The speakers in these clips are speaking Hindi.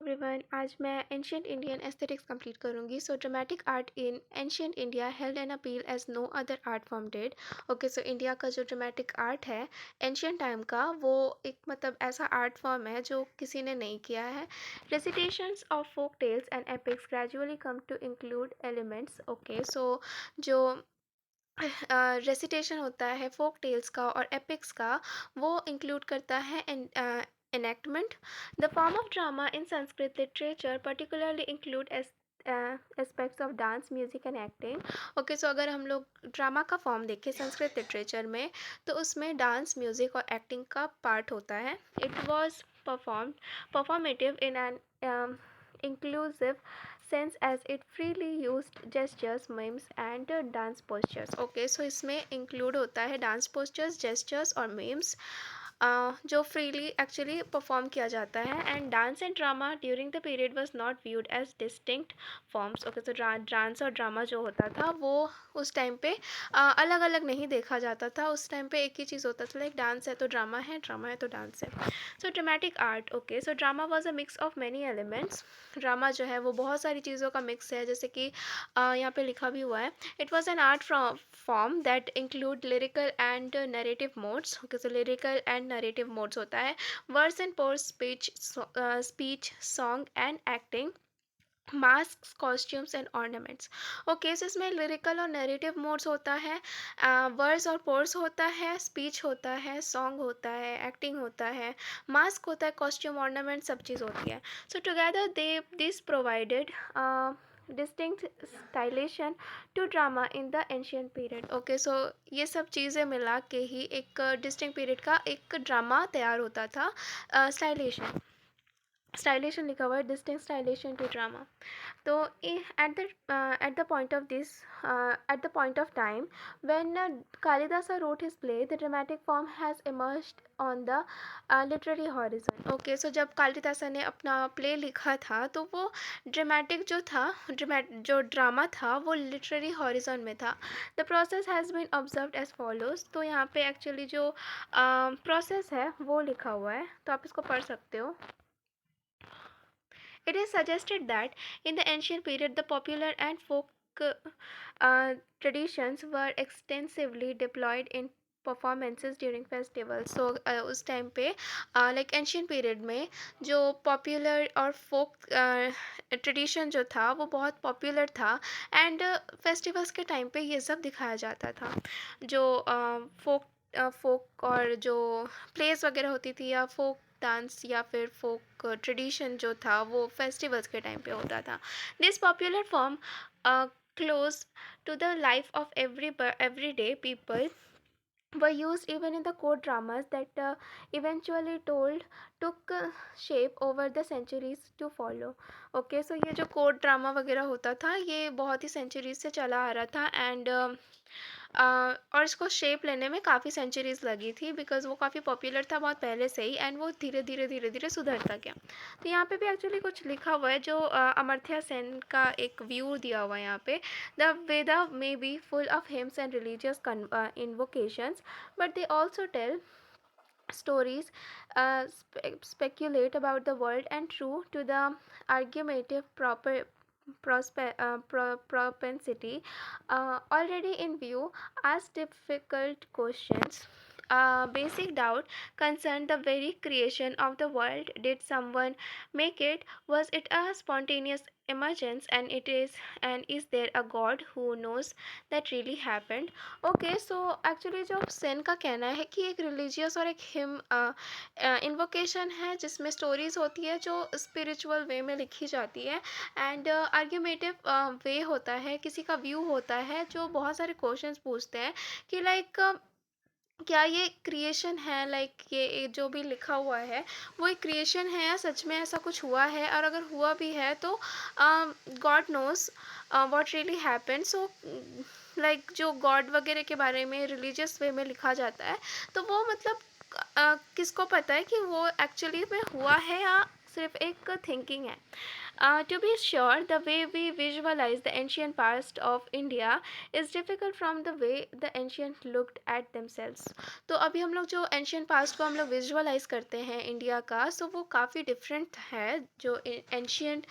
एवरीवन, आज मैं एंशियंट इंडियन एस्थेटिक्स कंप्लीट करूंगी. So dramatic art in ancient India held an appeal as no other art form did. Okay, so India का जो ड्रामेटिक आर्ट है एंशियंट टाइम का, वो एक मतलब ऐसा आर्ट फॉर्म है जो किसी ने नहीं किया है. Recitations of folk tales and epics gradually come to include elements. Okay, so जो रेसिटेशन होता है फोक टेल्स का और एपिक्स का, वो इंक्लूड करता है enactment. The form of drama in Sanskrit literature particularly include aspects of dance, music and acting. Okay, so अगर हम लोग ड्रामा का फॉर्म देखें संस्कृत लिटरेचर में, तो उसमें डांस, म्यूज़िक और एक्टिंग का पार्ट होता है. It was performative in an inclusive sense as it freely used gestures, memes and dance postures. Okay, so इसमें इंक्लूड होता है डांस पोस्चर्स, जेस्चर्स और memes जो फ्रीली एक्चुअली परफॉर्म किया जाता है. And dance and drama during the period was not viewed as distinct forms. Okay, तो डांस और ड्रामा जो होता था वो उस टाइम पे अलग अलग नहीं देखा जाता था. उस टाइम पे एक ही चीज़ होता था, लाइक डांस है तो ड्रामा है, ड्रामा है तो डांस है. So dramatic art. Okay, so drama was a mix of many elements. Drama जो है वो बहुत सारी चीज़ों का मिक्स है, जैसे कि यहाँ पे लिखा भी हुआ है. It was an art form that include lyrical and narrative modes. Okay, so lyrical and narrative modes होता है, verse and prose, speech, song and acting, mask, costumes and ornaments. Okay, so इसमें लिरिकल और नैरेटिव मोड्स होता है, वर्स और पोर्स होता है, स्पीच होता है, सॉन्ग होता है, एक्टिंग होता है, मास्क होता है, कॉस्ट्यूम, ऑर्नामेंट, सब चीज़ होती है. So together they this provided distinct stylization to drama in the ancient period. Okay, so ये सब चीज़ें मिला के ही एक डिस्टिंक्ट पीरियड का एक ड्रामा तैयार होता था. स्टाइलेशन लिखा हुआ है, डिस्टिंक्ट स्टाइलेशन टू ड्रामा. तो at the point of this at the point of time when Kalidasa wrote his play, the dramatic form has emerged on the literary horizon. Okay, so जब कालिदासा ने अपना प्ले लिखा था, तो वो ड्रामेटिक जो था, जो ड्रामा था, वो लिटरेरी हॉरिजन में था. The process has been observed as follows. तो यहाँ पे एक्चुअली जो प्रोसेस है वो लिखा हुआ है, तो आप इसको पढ़ सकते हो. It is suggested that in the ancient period, the popular and folk traditions were extensively deployed in performances during festival. So उस टाइम पे लाइक एंशियंट पीरियड में जो पॉपुलर और फोक ट्रेडिशन जो था वो बहुत पॉपुलर था. एंड फेस्टिवल्स के टाइम पे ये सब दिखाया जाता था. जो फोक और जो प्लेस वगैरह होती थी, या फोक डांस या फिर फोक ट्रेडिशन जो था, वो फेस्टिवल्स के टाइम पे होता था. This popular form close to the life of everyday people were used even in the court dramas that eventually took shape over the centuries to follow. Okay, so ये जो कोर्ट ड्रामा वगैरह होता था, ये बहुत ही सेंचुरीज से चला आ रहा था. एंड और इसको शेप लेने में काफ़ी सेंचुरीज लगी थी, बिकॉज वो काफ़ी पॉपुलर था बहुत पहले से ही, एंड वो धीरे धीरे धीरे धीरे सुधरता गया. तो यहाँ पे भी एक्चुअली कुछ लिखा हुआ है, जो अमर्त्य सेन का एक व्यू दिया हुआ है यहाँ पे. The Veda may be full of hymns and religious invocations, but they also tell stories, speculate about the world, and true to the argumentative propensity already in view, ask difficult questions. Basic doubt concerned the very creation of the world. Did someone make it? Was it a spontaneous emergence? And is there a God who knows that really happened? Okay, so actually जो सेन का कहना है कि एक रिलीजियस और एक हिम इन्वोकेशन है, जिसमें स्टोरीज़ होती है जो स्पिरिचुअल वे में लिखी जाती है. एंड आर्ग्यूमेटिव वे होता है, किसी का व्यू होता है जो बहुत सारे क्वेश्चंस पूछते हैं कि लाइक क्या ये क्रिएशन है, लाइक ये जो भी लिखा हुआ है वो एक क्रिएशन है, या सच में ऐसा कुछ हुआ है, और अगर हुआ भी है तो God knows what really happen. So like जो गॉड वगैरह के बारे में रिलीजियस वे में लिखा जाता है, तो वो मतलब किसको पता है कि वो एक्चुअली में हुआ है या सिर्फ एक थिंकिंग है। To be sure, the way we visualize the ancient past of India is difficult from the way the ancient looked at themselves. तो अभी हम लोग जो ancient past को हम लोग visualize करते हैं इंडिया का, सो वो काफ़ी different है जो ancient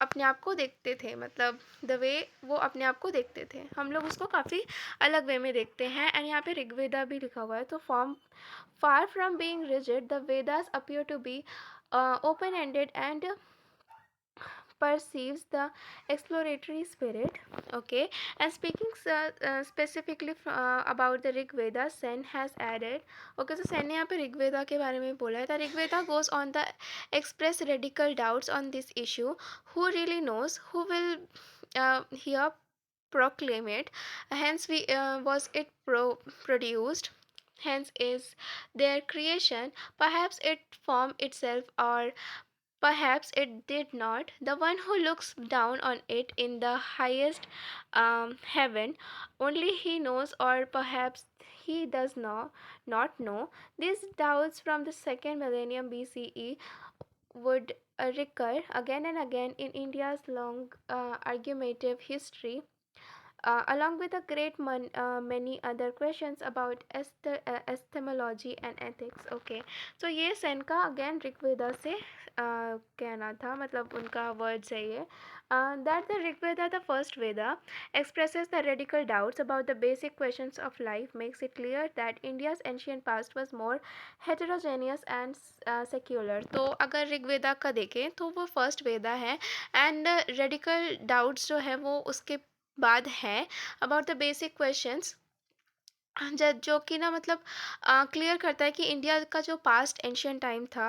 अपने आप को देखते थे, मतलब द वे वो अपने आप को देखते थे, हम लोग उसको काफ़ी अलग वे में देखते हैं। एंड यहाँ पे ऋग्वेदा भी लिखा हुआ है, तो form far from being rigid, the Vedas appear to be open-ended and perceives the exploratory spirit. Okay, and speaking specifically about the Rig Veda, Sen has added. Okay, so Sen ने यहाँ पे ऋग्वेदा के बारे में बोला है. The Rig Veda goes on the express radical doubts on this issue. Who really knows? Who will here proclaim it? Hence, we was it produced? Hence, is their creation? Perhaps it formed itself, or perhaps it did not. The one who looks down on it in the highest heaven, only he knows, or perhaps he does not know. These doubts from the second millennium BCE would recur again and again in India's long argumentative history, along with a many other questions about epistemology and ethics. Okay, so ये सेन का अगेन ऋग्वेदा से कहना था, मतलब उनका वर्ड्स है ये, that the Rigveda, the first Veda, expresses the radical doubts about the basic questions of life, makes it clear that India's ancient past was more heterogeneous and secular. तो अगर ऋग्वेदा का देखें तो वो फर्स्ट वेदा है, एंड रेडिकल डाउट्स जो है वो उसके बाद है अबाउट द बेसिक क्वेश्चंस, जो कि ना मतलब क्लियर करता है कि इंडिया का जो पास्ट एंशियंट टाइम था,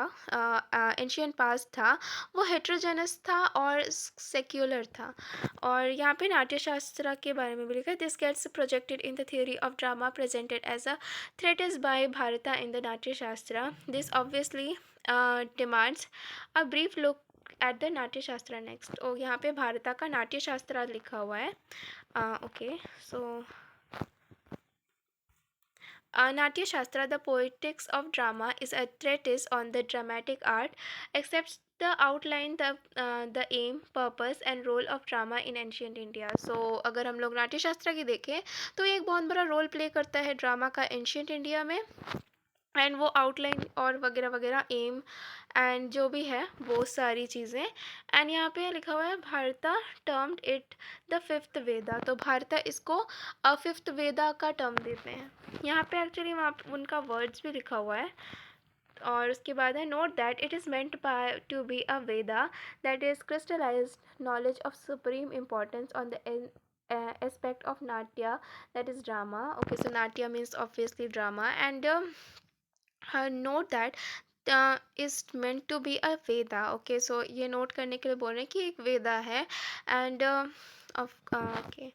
एंशियंट पास्ट था, वो हेट्रोजेनस था और सेक्युलर था। और यहाँ पे नाट्यशास्त्र के बारे में भी लिखा है, this gets projected in the theory of drama presented as a threat is by Bharata in the Natyashastra. This obviously demands a brief look at the Natyashastra next. और यहाँ पे भारता का नाट्यशास्त्र लिखा हुआ है। Okay, so Natya Shastra, the poetics of drama, is a treatise on the dramatic art, accepts the outline, the aim, purpose and role of drama in ancient India. So अगर हम लोग नाट्य शास्त्र की देखें तो ये एक बहुत बड़ा रोल प्ले करता है ड्रामा का एंशियंट इंडिया में, एंड वो आउटलाइन और वगैरह वगैरह एम एंड जो भी है वो सारी चीज़ें। एंड यहाँ पे लिखा हुआ है भारता टर्म्ड इट द फिफ्थ वेदा, तो भारता इसको फिफ्थ वेदा का टर्म देते हैं। यहाँ पे एक्चुअली वहाँ उनका वर्ड्स भी लिखा हुआ है। और उसके बाद है note that it is meant by to be a Veda that is crystallised knowledge of supreme importance on the aspect of natya, that is drama. Okay, so natya means obviously drama, and note that is meant to be a Veda. Okay, so ये नोट करने के लिए बोल रहे हैं कि एक वेदा है, एंड ओके,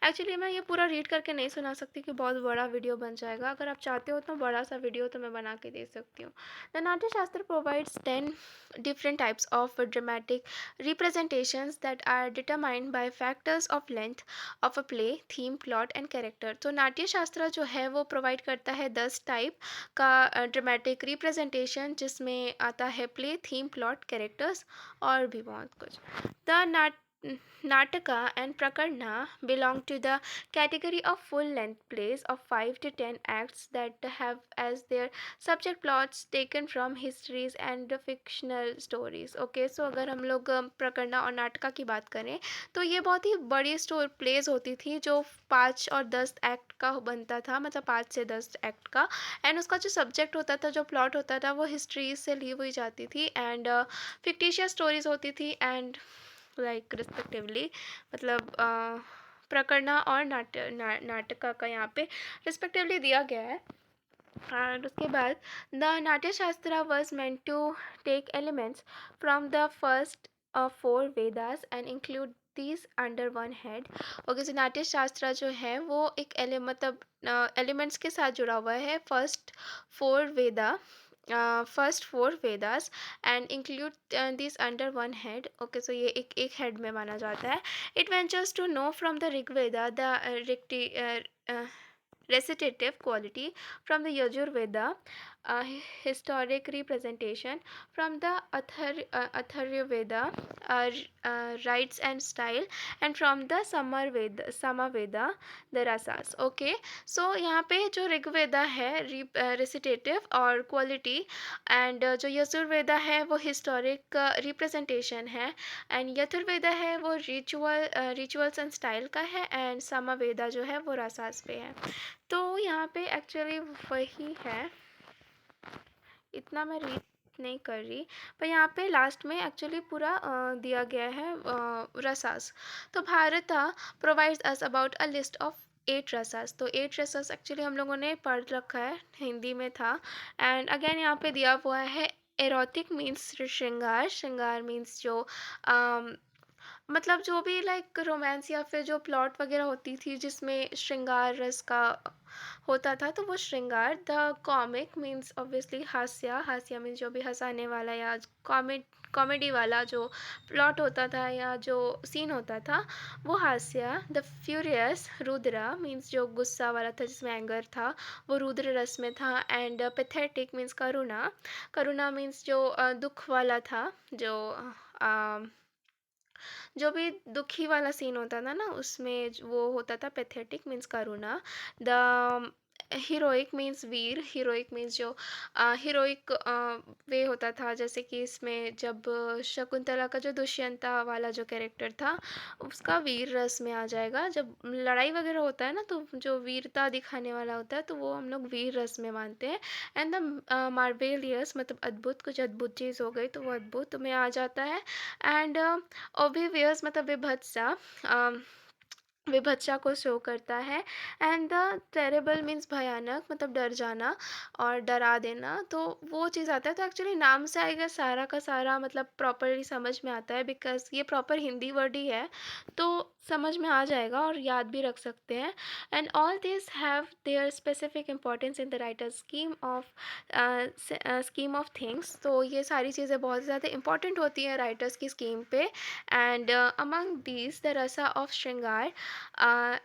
एक्चुअली मैं ये पूरा रीड करके नहीं सुना सकती कि बहुत बड़ा वीडियो बन जाएगा। अगर आप चाहते हो तो बड़ा सा वीडियो तो मैं बना के दे सकती हूँ। द नाट्य शास्त्र provides 10 different types of dramatic representations that are determined by factors of length of a play, theme, plot and character. तो नाट्य शास्त्र जो है वो प्रोवाइड करता है 10 टाइप का ड्रामेटिक रिप्रेजेंटेशन, जिसमें आता है प्ले, थीम, प्लॉट, कैरेक्टर्स और भी बहुत कुछ। The Nataka and Prakarna belong to the category of full-length plays of 5 to 10 acts that have as their subject plots taken from histories and fictional stories. Okay, so अगर हम लोग प्रकरना और नाटका की बात करें तो ये बहुत ही बड़ी प्लेज होती थी जो 5 और 10 एक्ट का बनता था, मतलब 5 से 10 एक्ट का, एंड उसका जो सब्जेक्ट होता था, जो प्लॉट होता था, वो हिस्ट्री से ली हुई जाती थी, एंड फिक्टिशियस स्टोरीज होती थी, एंड लाइक रिस्पेक्टिवली, मतलब प्रकरना और नाटका का यहाँ पे रिस्पेक्टिवली दिया गया है। एंड उसके बाद the Natya Shastra was meant to take elements from the first 4 Vedas and include these under one head. Okay, so Natya शास्त्र जो है वो एक मतलब एलिमेंट्स के साथ जुड़ा हुआ है first 4 Vedas and include this under one head. Okay, so ये एक हेड में माना जाता है। It ventures to know from the Rigveda the recitative quality, from the Yajur Veda uh, historic representation from the Atharvaveda, rites and style, and from the Samaveda, the rasas. Okay, so यहाँ पे जो ऋग्वेदा है रिसिटेटिव और क्वालिटी, एंड जो यजुर्वेदा है वो हिस्टोरिक रिप्रेजेंटेशन है, एंड यजुर्वेदा है वो रिचुअल्स एंड स्टाइल का है, एंड सामवेदा जो है वो रसास पे है। तो यहाँ पे एक्चुअली वही है, इतना मैं रीड नहीं कर रही, पर यहाँ पे लास्ट में एक्चुअली पूरा दिया गया है रसास। तो भारता provides us about a list of 8 rasas. तो 8 रसास एक्चुअली हम लोगों ने पढ़ रखा है, हिंदी में था। एंड अगेन यहाँ पे दिया हुआ है एरोटिक मीन्स श्रृंगार, श्रृंगार मीन्स जो मतलब जो भी लाइक रोमांस या फिर जो प्लॉट वगैरह होती थी जिसमें श्रृंगार रस का होता था, तो वो श्रृंगार। द कॉमिक मीन्स ऑब्वियसली हास्य, हास्य मीन्स जो भी हंसाने वाला या कॉमेडी वाला जो प्लॉट होता था या जो सीन होता था वो हास्य। द फ्यूरियस रुद्रा मीन्स जो गुस्सा वाला था जिसमें एंगर था, वो रुद्र रस में था। And pathetic means Karuna, Karuna means जो दुख वाला था, जो जो भी दुखी वाला सीन होता था ना उसमें वो होता था pathetic means Karuna. The heroic means Veer, heroic means जो हीरोइक वे होता था, जैसे कि इसमें जब शकुंतला का जो दुष्यंता वाला जो कैरेक्टर था उसका वीर रस में आ जाएगा। जब लड़ाई वगैरह होता है ना तो जो वीरता दिखाने वाला होता है तो वो हम लोग वीर रस में मानते हैं। एंड द मार्वेलियस मतलब अद्भुत, कुछ अद्भुत चीज़ हो गई तो वो अद्भुत में आ जाता है। एंड ओबिवियस मतलब विभत्सा, विभत्सा को शो करता है। एंड द टेरेबल मीन्स भयानक मतलब डर जाना और डरा देना, तो वो चीज़ आता है। तो एक्चुअली नाम से आएगा सारा का सारा मतलब प्रॉपरली समझ में आता है, बिकॉज ये प्रॉपर हिंदी वर्ड ही है तो समझ में आ जाएगा और याद भी रख सकते हैं। And all this have their specific importance in the writer scheme of things. तो ये सारी चीज़ें बहुत ज़्यादा इंपॉर्टेंट होती हैं राइटर्स की स्कीम पे। And among these the rasa of श्रृंगार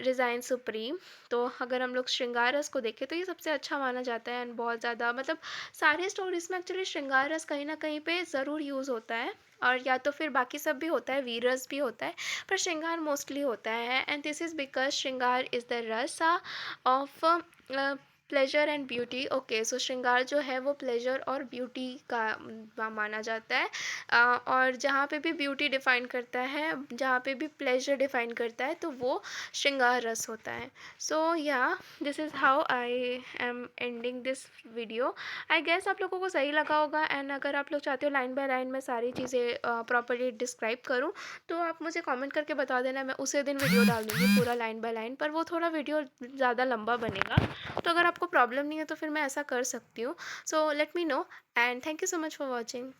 रिज़ाइन सुप्रीम। तो अगर हम लोग श्रृंगार रस को देखें तो ये सबसे अच्छा माना जाता है। एंड बहुत ज़्यादा मतलब सारे स्टोरीज़ में एक्चुअली श्रृंगार रस कहीं ना कहीं पे ज़रूर यूज़ होता है, और या तो फिर बाकी सब भी होता है, वीर रस भी होता है, पर श्रृंगार मोस्टली होता है। And this is because shringara is the rasa of pleasure and beauty. Okay, so shringara जो है वो प्लेजर और ब्यूटी का माना जाता है। और जहाँ पे भी ब्यूटी डिफ़ाइन करता है, जहाँ पे भी प्लेजर डिफ़ाइन करता है, तो वो श्रृंगार रस होता है। So yeah this is how I am ending this video. I guess आप लोगों को सही लगा होगा। एंड अगर आप लोग चाहते हो लाइन बाय लाइन मैं सारी चीज़ें प्रॉपरली डिस्क्राइब करूँ तो आप मुझे कमेंट करके बता देना, मैं उसी दिन वीडियो डाल दूँगी पूरा लाइन बाय लाइन, पर वो थोड़ा वीडियो ज़्यादा लंबा बनेगा। तो अगर आपको प्रॉब्लम नहीं है तो फिर मैं ऐसा कर सकती हूँ। So let me know, and thank you so much for watching.